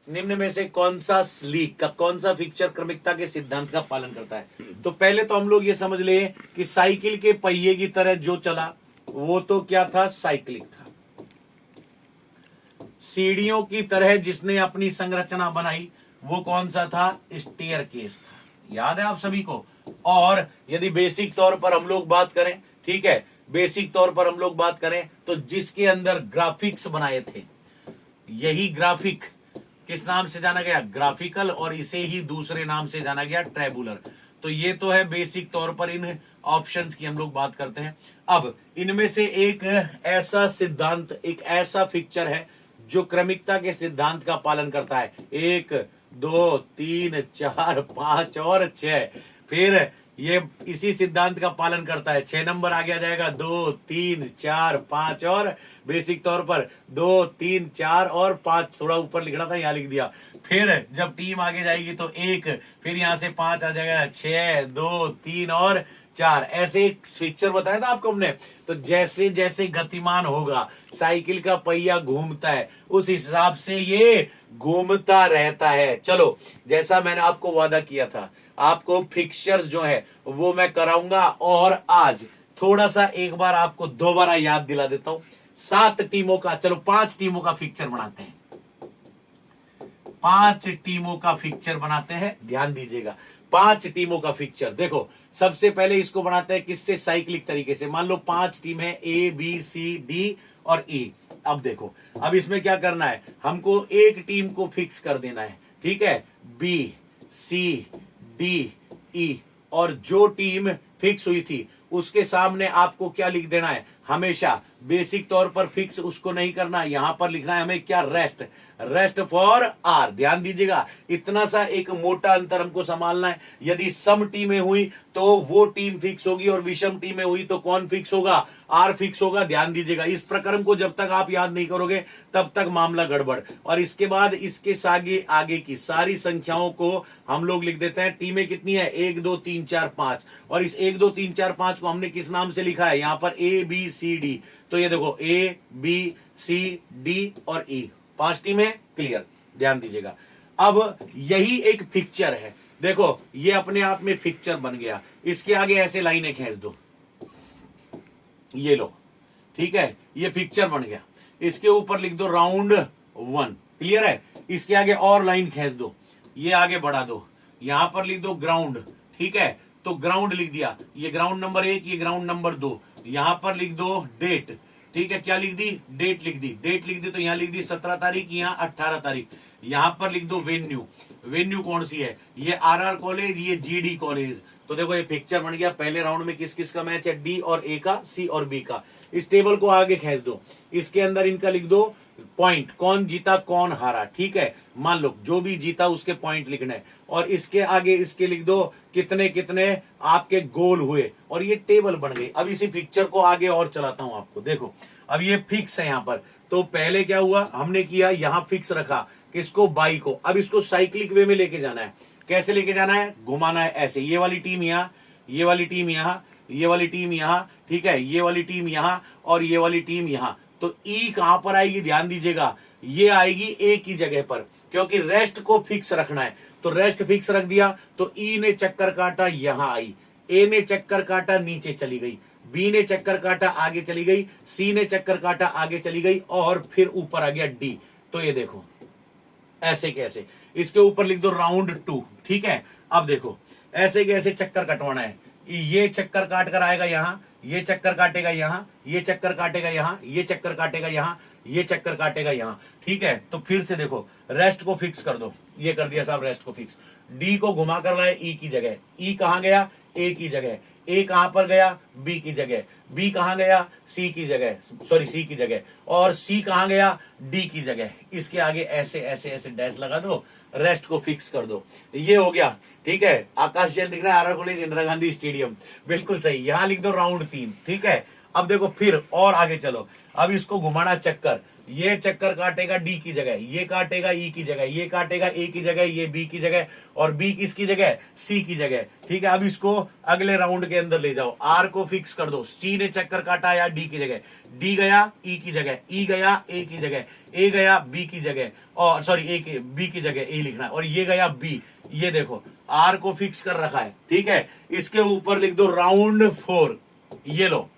निम्न में से कौन सा लीग का कौन सा फिक्चर क्रमिकता के सिद्धांत का पालन करता है? तो पहले तो हम लोग ये समझ ले कि साइकिल के पहिए की तरह जो चला वो तो क्या था? साइक्लिक था। सीढ़ियों की तरह जिसने अपनी संरचना बनाई वो कौन सा था? स्टेयरकेस था। याद है आप सभी को? और यदि बेसिक तौर पर हम लोग बात करें, ठीक है, बेसिक तौर पर हम लोग बात करें तो जिसके अंदर ग्राफिक्स बनाए थे, यही ग्राफिक किस नाम से जाना गया? ग्राफिकल, और इसे ही दूसरे नाम से जाना गया ट्रेबुलर। तो ये तो है बेसिक तौर पर इन ऑप्शंस की हम लोग बात करते हैं। अब इनमें से एक ऐसा सिद्धांत, एक ऐसा फिक्चर है जो क्रमिकता के सिद्धांत का पालन करता है। 1 2 3 4 5 और 6, फिर ये इसी सिद्धांत का पालन करता है। 6 नंबर आगे आ जाएगा 2 3 4 5 और बेसिक तौर पर 2 3 4 और 5, थोड़ा ऊपर लिखना था यहां लिख दिया। फिर जब टीम आगे जाएगी तो 1, फिर यहां से 5 आ जाएगा, 6 2 3 और 4, ऐसे एक फिक्चर बताया था आपको हमने। तो जैसे जैसे गतिमान होगा, साइकिल का पहिया घूमता है, उस हिसाब से ये घूमता रहता है। चलो, जैसा मैंने आपको वादा किया था, आपको फिक्चर्स जो है वो मैं कराऊंगा, और आज थोड़ा सा एक बार आपको दोबारा याद दिला देता हूं। 7 टीमों का, चलो 5 टीमों का फिक्चर बनाते हैं। 5 टीमों का फिक्चर बनाते हैं, ध्यान दीजिएगा। 5 टीमों का फिक्चर देखो, सबसे पहले इसको बनाते हैं किससे? साइक्लिक तरीके से। मान लो 5 टीम है, ए बी सी डी और ई। अब देखो, अब इसमें क्या करना है? हमको एक टीम को फिक्स कर देना है, ठीक है, बी सी डी ई, और जो टीम फिक्स हुई थी उसके सामने आपको क्या लिख देना है? हमेशा बेसिक तौर पर फिक्स उसको नहीं करना, यहां पर लिखना है हमें क्या? Rest, rest for R. ध्यान दीजिएगा, इतना सा एक मोटा अंतर हमको संभालना है। यदि सम टीमें हुई तो वो टीम फिक्स होगी, और विषम टीमें हुई तो कौन फिक्स होगा? आर फिक्स होगा। ध्यान दीजिएगा, इस प्रकरण को जब तक आप याद नहीं करोगे तब तक मामला गड़बड़। और इसके बाद इसके आगे आगे की सारी संख्याओं को हम लोग लिख देते हैं। टीमें कितनी है? 1 2 3 4 5, और इस 1 2 3 4 5 को हमने किस नाम से लिखा है? यहां पर ए बी सी डी। तो ये देखो, ए बी सी डी और ई, 5 टीमें। क्लियर? ध्यान दीजिएगा। अब यही एक पिक्चर है, देखो ये अपने आप में पिक्चर बन गया। इसके आगे ऐसे लाइनें खींच दो, ये लो, ठीक है, ये पिक्चर बन गया। इसके ऊपर लिख दो राउंड 1। क्लियर है? इसके आगे और लाइन खींच दो, ये आगे बढ़ा दो, यहां पर लिख दो ग्राउंड, ठीक है, तो ग्राउंड लिख दिया। ये ग्राउंड नंबर 1, ये ग्राउंड नंबर 2। यहां पर लिख दो डेट, ठीक है, क्या लिख दी? डेट लिख दी। डेट लिख दी तो यहां लिख दी 17 तारीख, यहां 18 तारीख। यहां पर लिख दो वेन्यू। वेन्यू कौन सी है? ये आरआर कॉलेज, ये जीडी कॉलेज। तो देखो ये पिक्चर बन गया। पहले राउंड में किस किस का मैच है? डी और ए का, सी और बी का। इस टेबल को आगे खींच दो, इसके अंदर इनका लिख दो पॉइंट, कौन जीता कौन हारा, ठीक है। मान लो जो भी जीता उसके पॉइंट लिखने हैं, और इसके आगे इसके लिख दो कितने कितने आपके गोल हुए, और ये टेबल बन गई। अब इसी पिक्चर को आगे और चलाता हूं आपको, देखो अब ये फिक्स है यहां पर। तो पहले क्या हुआ, हमने किया यहां फिक्स रखा किसको? बाई को। अब इसको साइक्लिक वे में लेके जाना है। कैसे लेके जाना है? घुमाना है ऐसे, ये वाली टीम यहां, ये वाली टीम यहां, ये वाली टीम यहां, ठीक है, ये वाली टीम यहां, और ये वाली टीम यहां। तो ई कहां पर आएगी? ध्यान दीजिएगा, ये आएगी ए की जगह पर, क्योंकि रेस्ट को फिक्स रखना है। तो रेस्ट फिक्स रख दिया, तो ई ने चक्कर काटा, यहां आई। ए ने चक्कर काटा, नीचे चली गई। बी ने चक्कर काटा, आगे चली गई। सी ने चक्कर काटा, आगे चली गई, और फिर ऊपर आ गया डी। तो ये देखो ऐसे कैसे, इसके ऊपर लिख दो राउंड 2, ठीक है। अब देखो ऐसे कैसे चक्कर कटवाना है। ये चक्कर काट कर आएगा यहां, ये चक्कर काटेगा यहां, ये चक्कर काटेगा यहां, ये चक्कर काटेगा यहां, ये चक्कर काटेगा यहां, ठीक है। तो फिर से देखो, रेस्ट को फिक्स कर दो, ये कर दिया साहब रेस्ट को फिक्स। डी को घुमा कर लाए ई की जगह, ई कहां गया? ए की जगह। ए कहां पर गया? बी की जगह। बी कहां गया? सी की जगह, सॉरी सी की जगह। और सी कहां गया? डी की जगह। इसके आगे ऐसे ऐसे ऐसे डैश लगा दो, रेस्ट को फिक्स कर दो। ये हो गया, ठीक है। आकाश जैन लिख रहा है RR college Indira Gandhi stadium, बिल्कुल सही। यहां लिख दो राउंड 3, ठीक है। अब देखो फिर और आगे चलो, अब इसको घुमाना चक्कर, ये चक्कर काटेगा डी की जगह, ये काटेगा ई की जगह, ये काटेगा ए की जगह, ये बी की जगह, और बी किसकी जगह, सी की जगह। ठीक है, अब इसको अगले राउंड के अंदर ले जाओ, आर को फिक्स कर दो। सी ने चक्कर काटा या डी की जगह, डी गया ई की जगह, ई गया ए की जगह, ए गया बी की जगह, और सॉरी ए बी की जगह ए लिखना है, और ये गया बी। ये देखो आर को फिक्स कर रखा है। ठीक है, इसके ऊपर लिख दो राउंड 4। ये लो,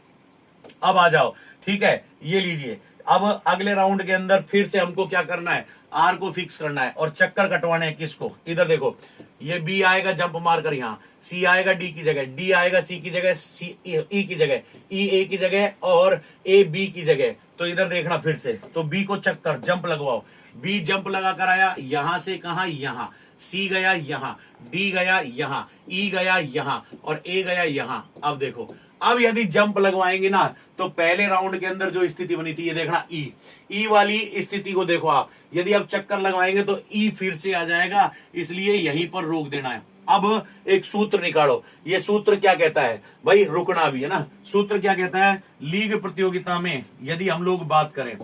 अब आ जाओ। ठीक है, ये लीजिए। अब अगले राउंड के अंदर फिर से हमको क्या करना है, आर को फिक्स करना है और चक्कर कटवाने हैं। किसको, इधर देखो, ये बी आएगा जंप मारकर यहां, सी आएगा डी की जगह, डी आएगा सी की जगह, सी ई की जगह, ई ए की जगह, और ए बी की जगह। तो इधर देखना फिर से, तो बी को चक्कर जंप लगवाओ। बी जंप लगा कर आया यहां से, कहा, यहां। सी गया यहां, डी गया यहां, ई गया यहां, और ए गया यहां। अब देखो, अब यदि जंप लगवाएंगे ना, तो पहले राउंड के अंदर जो स्थिति बनी थी, ये देखना ई वाली स्थिति को देखो आप। यदि आप चक्कर लगवाएंगे तो ई फिर से आ जाएगा, इसलिए यहीं पर रोक देना है। अब एक सूत्र निकालो। ये सूत्र क्या कहता है भाई, रुकना भी है ना। सूत्र क्या कहता है, लीग प्रतियोगिता में यदि हम लोग बात करें,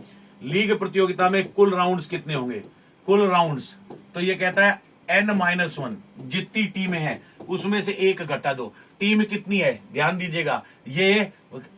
लीग प्रतियोगिता में कुल राउंड्स कितने होंगे, कुल राउंड्स, तो ये कहता है n-1, जितनी टीमें हैं उसमें से एक घटा दो। टीम कितनी है, ध्यान दीजिएगा, ये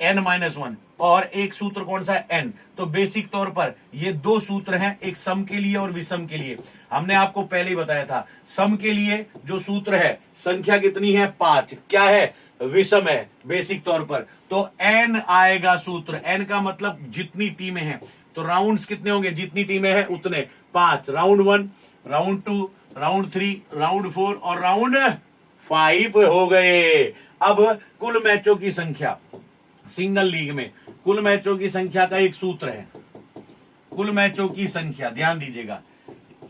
n-1, और एक सूत्र कौन सा है, n। तो बेसिक तौर पर ये दो सूत्र हैं, एक सम के लिए और विषम के लिए। हमने आपको पहले ही बताया था, सम के लिए जो सूत्र है, संख्या कितनी है, 5, क्या है, विषम है बेसिक तौर पर, तो n आएगा सूत्र। n का मतलब जितनी टीमें हैं, तो राउंड्स कितने होंगे, जितनी टीमें हैं उतने 5। राउंड 1, राउंड 2, राउंड 3, राउंड 4 और राउंड 5 हो गए। अब कुल मैचों की संख्या, सिंगल लीग में कुल मैचों की संख्या का एक सूत्र है, कुल मैचों की संख्या, ध्यान दीजिएगा।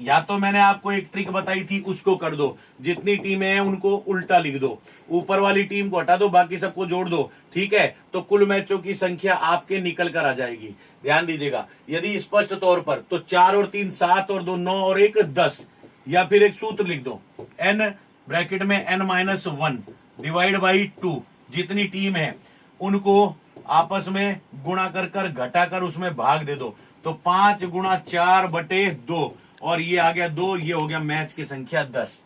या तो मैंने आपको एक ट्रिक बताई थी, उसको कर दो, जितनी टीमें हैं उनको उल्टा लिख दो, ऊपर वाली टीम को हटा दो, बाकी सबको जोड़ दो। ठीक है, तो कुल मैचों की संख्या आपके निकल कर आ जाएगी। ध्यान दीजिएगा, यदि स्पष्ट तौर पर, तो 4 और 3 7 और 2 9 और 1 10, या फिर एक सूत्र लिख दो, n ब्रैकेट में n-1 डिवाइड बाई 2, जितनी टीम है उनको आपस में गुणा कर कर घटा कर उसमें भाग दे दो, तो 5 गुणा 4/2, और ये आ गया 2, ये हो गया मैच की संख्या 10।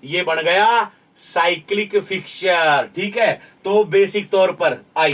ये बन गया साइक्लिक फिक्सचर। ठीक है, तो बेसिक तौर पर आई